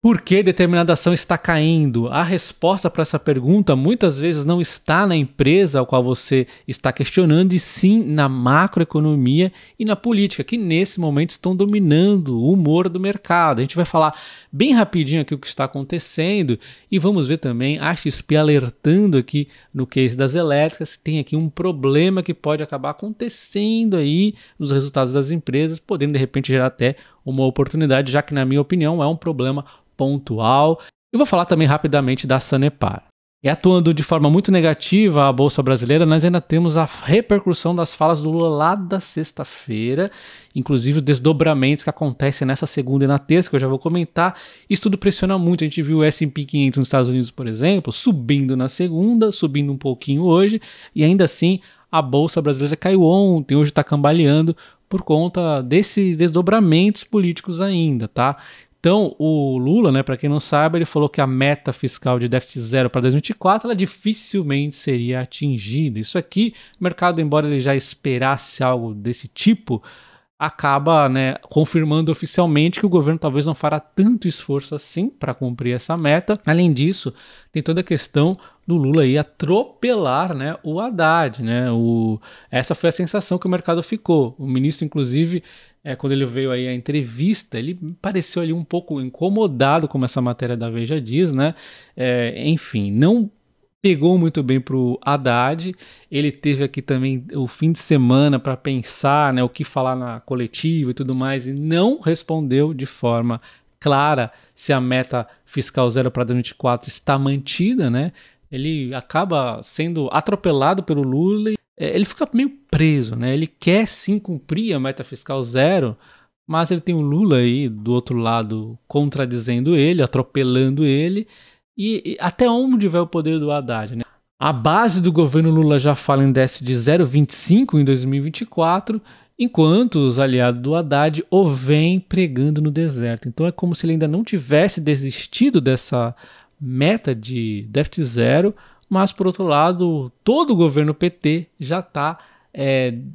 Por que determinada ação está caindo? A resposta para essa pergunta muitas vezes não está na empresa ao qual você está questionando, e sim na macroeconomia e na política, que nesse momento estão dominando o humor do mercado. A gente vai falar bem rapidinho aqui o que está acontecendo e vamos ver também a XP alertando aqui no case das elétricas. Tem aqui um problema que pode acabar acontecendo aí nos resultados das empresas, podendo de repente gerar até uma oportunidade, já que na minha opinião é um problema pontual. Eu vou falar também rapidamente da Sanepar. E atuando de forma muito negativa a Bolsa Brasileira, nós ainda temos a repercussão das falas do Lula lá da sexta-feira, inclusive os desdobramentos que acontecem nessa segunda e na terça, que eu já vou comentar. Isso tudo pressiona muito. A gente viu o S&P 500 nos Estados Unidos, por exemplo, subindo na segunda, subindo um pouquinho hoje, e ainda assim a Bolsa Brasileira caiu ontem, hoje está cambaleando por conta desses desdobramentos políticos ainda, tá? Então, o Lula, para quem não sabe, ele falou que a meta fiscal de déficit zero para 2024 ela dificilmente seria atingida. Isso aqui, o mercado, embora ele já esperasse algo desse tipo, acaba confirmando oficialmente que o governo talvez não fará tanto esforço assim para cumprir essa meta. Além disso, tem toda a questão do Lula aí atropelar o Haddad. Essa foi a sensação que o mercado ficou. O ministro, inclusive, quando ele veio aí à entrevista, ele pareceu ali um pouco incomodado, como essa matéria da Veja diz, enfim, não pegou muito bem para o Haddad. Ele teve aqui também o fim de semana para pensar o que falar na coletiva e tudo mais, e não respondeu de forma clara se a meta fiscal zero para 2024 está mantida. Ele acaba sendo atropelado pelo Lula. Ele fica meio preso, ele quer sim cumprir a meta fiscal zero, mas ele tem o Lula aí do outro lado contradizendo ele, atropelando ele, e até onde vai o poder do Haddad? A base do governo Lula já fala em déficit de 0,25 em 2024, enquanto os aliados do Haddad o vêm pregando no deserto. Então é como se ele ainda não tivesse desistido dessa meta de déficit zero, mas, por outro lado, todo o governo PT já está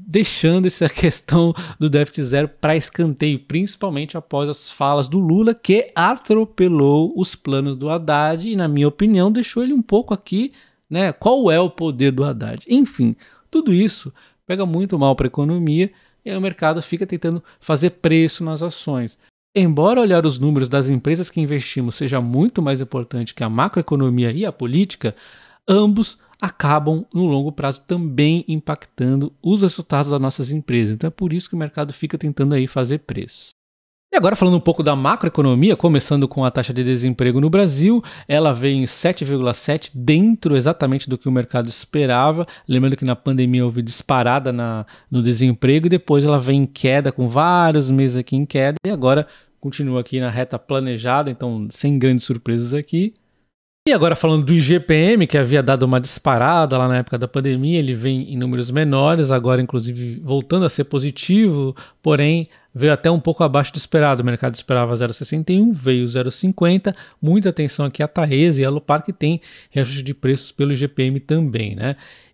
deixando essa questão do déficit zero para escanteio, principalmente após as falas do Lula, que atropelou os planos do Haddad e, na minha opinião, deixou ele um pouco aqui, qual é o poder do Haddad? Enfim, tudo isso pega muito mal para a economia e aí o mercado fica tentando fazer preço nas ações. Embora olhar os números das empresas que investimos seja muito mais importante que a macroeconomia e a política, ambos acabam no longo prazo também impactando os resultados das nossas empresas. Então é por isso que o mercado fica tentando aí fazer preço. E agora falando um pouco da macroeconomia, começando com a taxa de desemprego no Brasil, ela veio em 7,7, dentro exatamente do que o mercado esperava. Lembrando que na pandemia houve disparada no desemprego e depois ela vem em queda, com vários meses aqui em queda, e agora continua aqui na reta planejada, então sem grandes surpresas aqui. E agora falando do IGPM, que havia dado uma disparada lá na época da pandemia, ele vem em números menores, agora inclusive voltando a ser positivo, porém veio até um pouco abaixo do esperado. O mercado esperava 0,61, veio 0,50. Muita atenção aqui a Taesa e a Alupar, que tem reajuste de preços pelo IGPM também,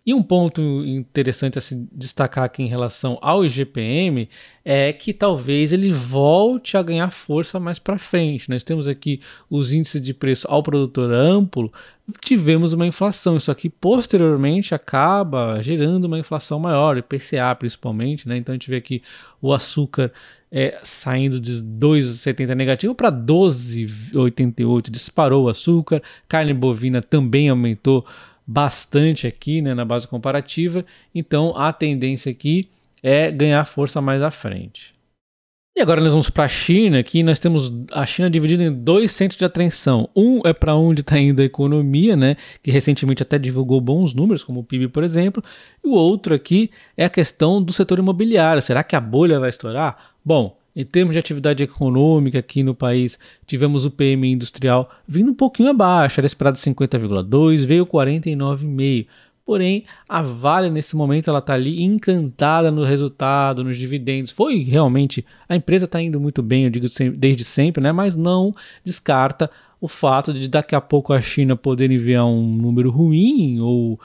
E um ponto interessante a se destacar aqui em relação ao IGPM é que talvez ele volte a ganhar força mais para frente. Nós temos aqui os índices de preço ao produtor amplo, tivemos uma inflação. Isso aqui posteriormente acaba gerando uma inflação maior, IPCA principalmente, Então a gente vê aqui o açúcar saindo de 2,70 negativo para 12,88, disparou o açúcar. Carne bovina também aumentou bastante aqui, na base comparativa, então a tendência aqui é ganhar força mais à frente. E agora nós vamos para a China, aqui nós temos a China dividida em dois centros de atenção. Um é para onde está indo a economia, que recentemente até divulgou bons números, como o PIB, por exemplo, e o outro aqui é a questão do setor imobiliário. Será que a bolha vai estourar? Bom, em termos de atividade econômica aqui no país, tivemos o PMI industrial vindo um pouquinho abaixo, era esperado 50,2, veio 49,5. Porém, a Vale nesse momento ela está ali encantada no resultado, nos dividendos. Foi realmente, a empresa está indo muito bem, eu digo desde sempre, mas não descarta o fato de daqui a pouco a China poder enviar um número ruim ou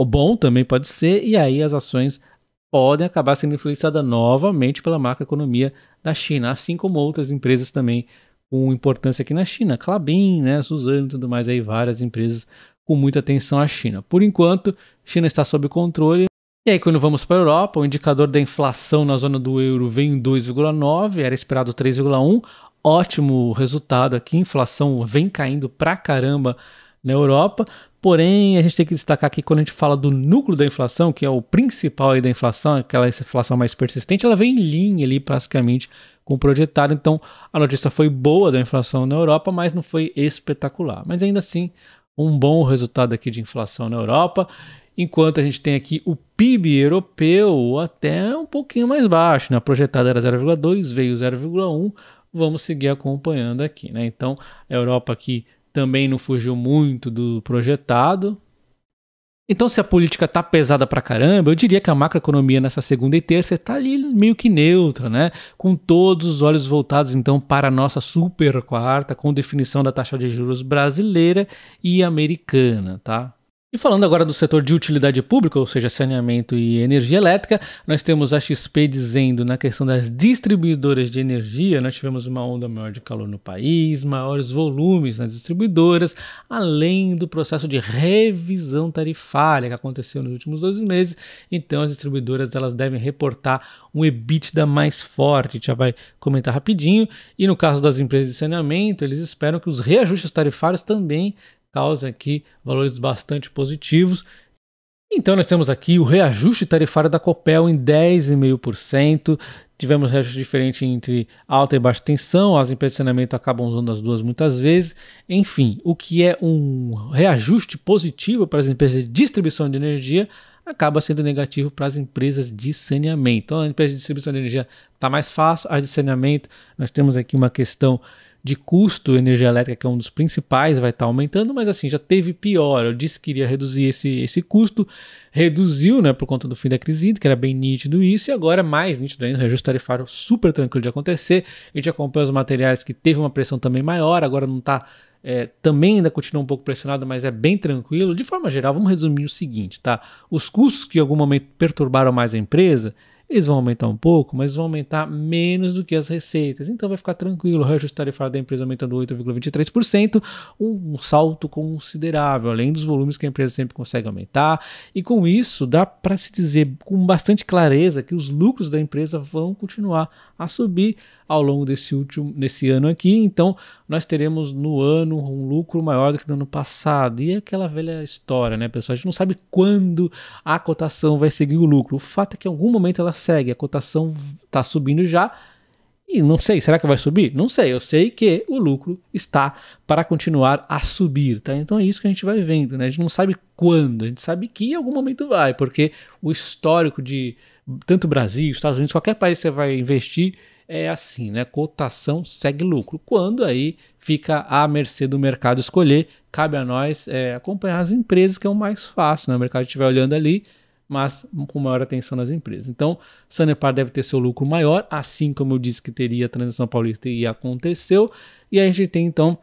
bom também pode ser, e aí as ações podem acabar sendo influenciadas novamente pela macroeconomia da China, assim como outras empresas também com importância aqui na China, Klabin, né, Suzano e tudo mais, aí várias empresas com muita atenção à China. Por enquanto, a China está sob controle. E aí, quando vamos para a Europa, o indicador da inflação na zona do euro vem em 2,9, era esperado 3,1, ótimo resultado aqui, inflação vem caindo pra caramba na Europa, porém a gente tem que destacar aqui quando a gente fala do núcleo da inflação, que é o principal aí da inflação, aquela inflação mais persistente, ela vem em linha ali praticamente com o projetado, então a notícia foi boa da inflação na Europa, mas não foi espetacular, mas ainda assim um bom resultado aqui de inflação na Europa, enquanto a gente tem aqui o PIB europeu até um pouquinho mais baixo, né? A projetada era 0,2, veio 0,1, vamos seguir acompanhando aqui, né? Então a Europa aqui também não fugiu muito do projetado. Então, se a política tá pesada pra caramba, eu diria que a macroeconomia nessa segunda e terça tá ali meio que neutra, né? Com todos os olhos voltados, então, para a nossa super quarta, com definição da taxa de juros brasileira e americana, tá? E falando agora do setor de utilidade pública, ou seja, saneamento e energia elétrica, nós temos a XP dizendo na questão das distribuidoras de energia, nós tivemos uma onda maior de calor no país, maiores volumes nas distribuidoras, além do processo de revisão tarifária que aconteceu nos últimos 12 meses, então as distribuidoras elas devem reportar um EBITDA mais forte, a gente já vai comentar rapidinho, e no caso das empresas de saneamento, eles esperam que os reajustes tarifários também causa aqui valores bastante positivos. Então nós temos aqui o reajuste tarifário da Copel em 10,5%. Tivemos reajuste diferente entre alta e baixa tensão, as empresas de saneamento acabam usando as duas muitas vezes. Enfim, o que é um reajuste positivo para as empresas de distribuição de energia acaba sendo negativo para as empresas de saneamento. Então a empresa de distribuição de energia está mais fácil, a de saneamento nós temos aqui uma questão de custo, energia elétrica, que é um dos principais, vai estar aumentando, mas assim, já teve pior. Eu disse que iria reduzir esse custo, reduziu, né, por conta do fim da crise, que era bem nítido isso, e agora é mais nítido ainda, o reajuste tarifário super tranquilo de acontecer. A gente acompanha os materiais que teve uma pressão também maior, agora não está, também ainda continua um pouco pressionado, mas é bem tranquilo. De forma geral, vamos resumir o seguinte, tá? Os custos que em algum momento perturbaram mais a empresa, eles vão aumentar um pouco, mas vão aumentar menos do que as receitas. Então vai ficar tranquilo. O reajuste tarifário da empresa aumentando 8,23%, um salto considerável, além dos volumes que a empresa sempre consegue aumentar. E com isso, dá para se dizer com bastante clareza que os lucros da empresa vão continuar a subir ao longo desse ano aqui. Então nós teremos no ano um lucro maior do que no ano passado. E é aquela velha história, né, pessoal? A gente não sabe quando a cotação vai seguir o lucro. O fato é que em algum momento ela segue, a cotação está subindo já, e não sei, será que vai subir? Não sei, eu sei que o lucro está para continuar a subir, tá? Então é isso que a gente vai vendo, né? A gente não sabe quando, a gente sabe que em algum momento vai, porque o histórico de tanto Brasil, Estados Unidos, qualquer país que você vai investir é assim, né? Cotação segue lucro. Quando aí fica à mercê do mercado escolher, cabe a nós acompanhar as empresas, que é o mais fácil, né? O mercado estiver olhando ali, mas com maior atenção nas empresas. Então, Sanepar deve ter seu lucro maior, assim como eu disse que teria a transição paulista e aconteceu. E a gente tem, então,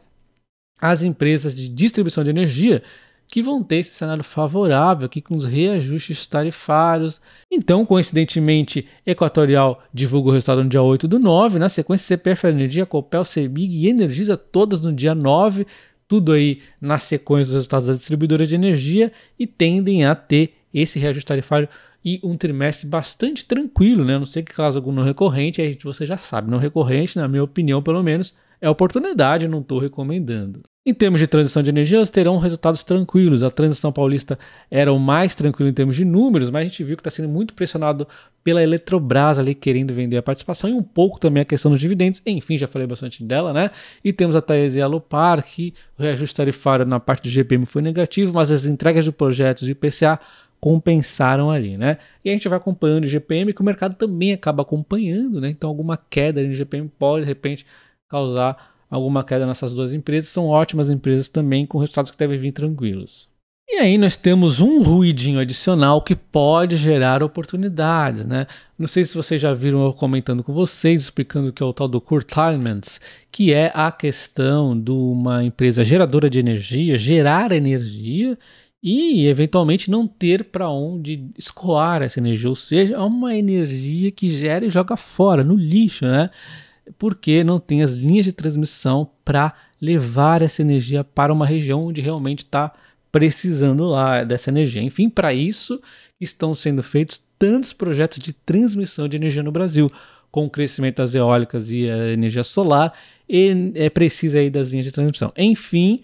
as empresas de distribuição de energia que vão ter esse cenário favorável aqui com os reajustes tarifários. Então, coincidentemente, Equatorial divulga o resultado no dia 8/9, na sequência CPFL Energia, Copel, Cemig e Energisa, todas no dia 9, tudo aí na sequência dos resultados das distribuidoras de energia, e tendem a ter esse reajuste tarifário e um trimestre bastante tranquilo, né? A não sei que caso algum não recorrente, aí você já sabe, não recorrente, na minha opinião pelo menos, é oportunidade, não estou recomendando. Em termos de transição de energia, elas terão resultados tranquilos. A transição paulista era o mais tranquilo em termos de números, mas a gente viu que está sendo muito pressionado pela Eletrobras ali querendo vender a participação, e um pouco também a questão dos dividendos. Enfim, já falei bastante dela, né? E temos a Taesa e a Alupar, que o reajuste tarifário na parte do GPM foi negativo, mas as entregas de projetos de IPCA compensaram ali, né? E a gente vai acompanhando o GPM, que o mercado também acaba acompanhando, né? Então alguma queda no GPM pode, de repente, causar alguma queda nessas duas empresas. São ótimas empresas também, com resultados que devem vir tranquilos. E aí nós temos um ruidinho adicional que pode gerar oportunidades, né? Não sei se vocês já viram eu comentando com vocês, explicando o que é o tal do curtailment, que é a questão de uma empresa geradora de energia, gerar energia e eventualmente não ter para onde escoar essa energia, ou seja, é uma energia que gera e joga fora, no lixo, né? porque não tem as linhas de transmissão para levar essa energia para uma região onde realmente está precisando lá dessa energia. Enfim, para isso estão sendo feitos tantos projetos de transmissão de energia no Brasil, com o crescimento das eólicas e a energia solar, e precisa aí das linhas de transmissão. Enfim,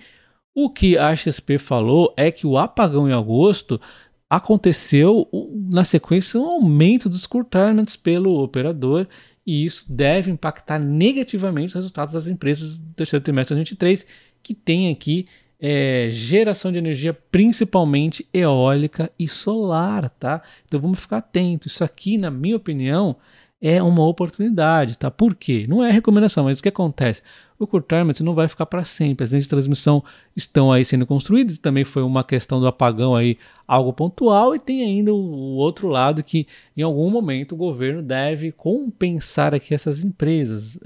o que a XP falou é que o apagão em agosto aconteceu na sequência um aumento dos curtailments pelo operador, e isso deve impactar negativamente os resultados das empresas do terceiro trimestre de 2023, que tem aqui geração de energia, principalmente eólica e solar, tá? Então vamos ficar atentos. Isso aqui, na minha opinião, é uma oportunidade, tá? Por quê? Não é recomendação, mas o que acontece? O curtailment não vai ficar para sempre. As linhas de transmissão estão aí sendo construídas, também foi uma questão do apagão aí, algo pontual, e tem ainda o outro lado que em algum momento o governo deve compensar aqui essas empresas.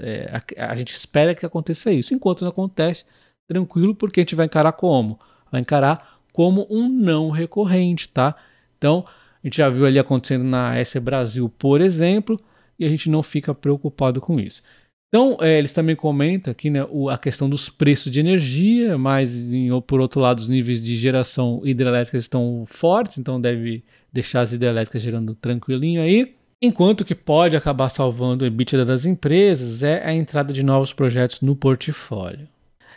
A gente espera que aconteça isso. Enquanto não acontece, tranquilo, porque a gente vai encarar como? Vai encarar como um não recorrente, tá? Então, a gente já viu ali acontecendo na S Brasil, por exemplo, e a gente não fica preocupado com isso. Então, eles também comentam aqui, né, a questão dos preços de energia, mas por outro lado, os níveis de geração hidrelétrica estão fortes, então deve deixar as hidrelétricas gerando tranquilinho aí. Enquanto o que pode acabar salvando o EBITDA das empresas é a entrada de novos projetos no portfólio.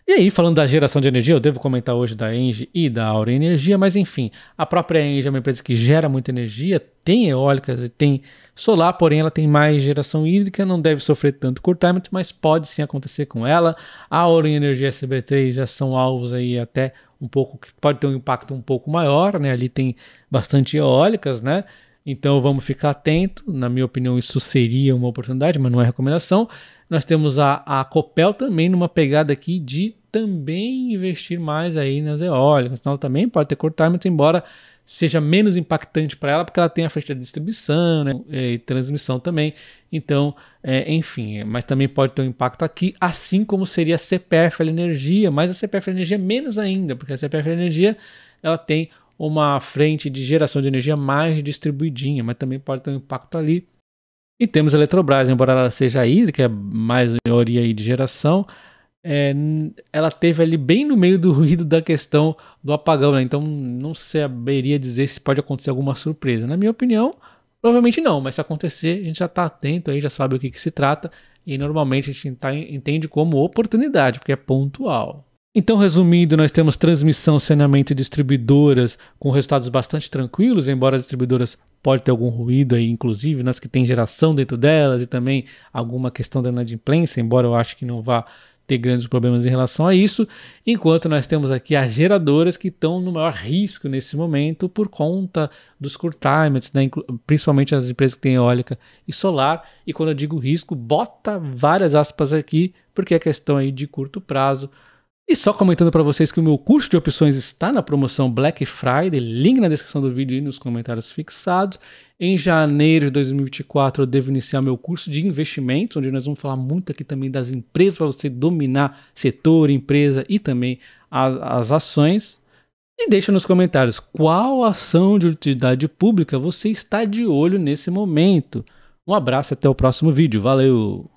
E aí, falando da geração de energia, eu devo comentar hoje da Engie e da Auren Energia, mas enfim, a própria Engie é uma empresa que gera muita energia, tem eólicas e tem solar, porém ela tem mais geração hídrica, não deve sofrer tanto curtailment, mas pode sim acontecer com ela. A Auren Energia e a CB3 já são alvos aí até um pouco, que pode ter um impacto um pouco maior, né? Ali tem bastante eólicas, né? Então vamos ficar atento. Na minha opinião, isso seria uma oportunidade, mas não é recomendação. Nós temos a Copel também numa pegada aqui de também investir mais aí nas eólicas. Então ela também pode ter curtailment, embora seja menos impactante para ela, porque ela tem a frente da distribuição, né, e transmissão também. Então, enfim, mas também pode ter um impacto aqui, assim como seria a CPFL Energia, mas a CPFL Energia menos ainda, porque a CPFL Energia ela tem uma frente de geração de energia mais distribuidinha, mas também pode ter um impacto ali. E temos a Eletrobras, embora ela seja hídrica, é mais maioria aí de geração, ela teve ali bem no meio do ruído da questão do apagão, né? Então não saberia dizer se pode acontecer alguma surpresa. Na minha opinião, provavelmente não, mas se acontecer, a gente já está atento aí, já sabe o que se trata, e normalmente a gente entende como oportunidade, porque é pontual. Então, resumindo, nós temos transmissão, saneamento e distribuidoras com resultados bastante tranquilos, embora as distribuidoras pode ter algum ruído aí, inclusive nas que tem geração dentro delas, e também alguma questão da inadimplência, embora eu acho que não vá ter grandes problemas em relação a isso, enquanto nós temos aqui as geradoras que estão no maior risco nesse momento por conta dos curtailments, né? Principalmente as empresas que têm eólica e solar, e quando eu digo risco, bota várias aspas aqui, porque é questão aí de curto prazo. E só comentando para vocês que o meu curso de opções está na promoção Black Friday, link na descrição do vídeo e nos comentários fixados. Em janeiro de 2024 eu devo iniciar meu curso de investimentos, onde nós vamos falar muito aqui também das empresas para você dominar setor, empresa e também as ações. E deixa nos comentários qual ação de utilidade pública você está de olho nesse momento. Um abraço e até o próximo vídeo. Valeu!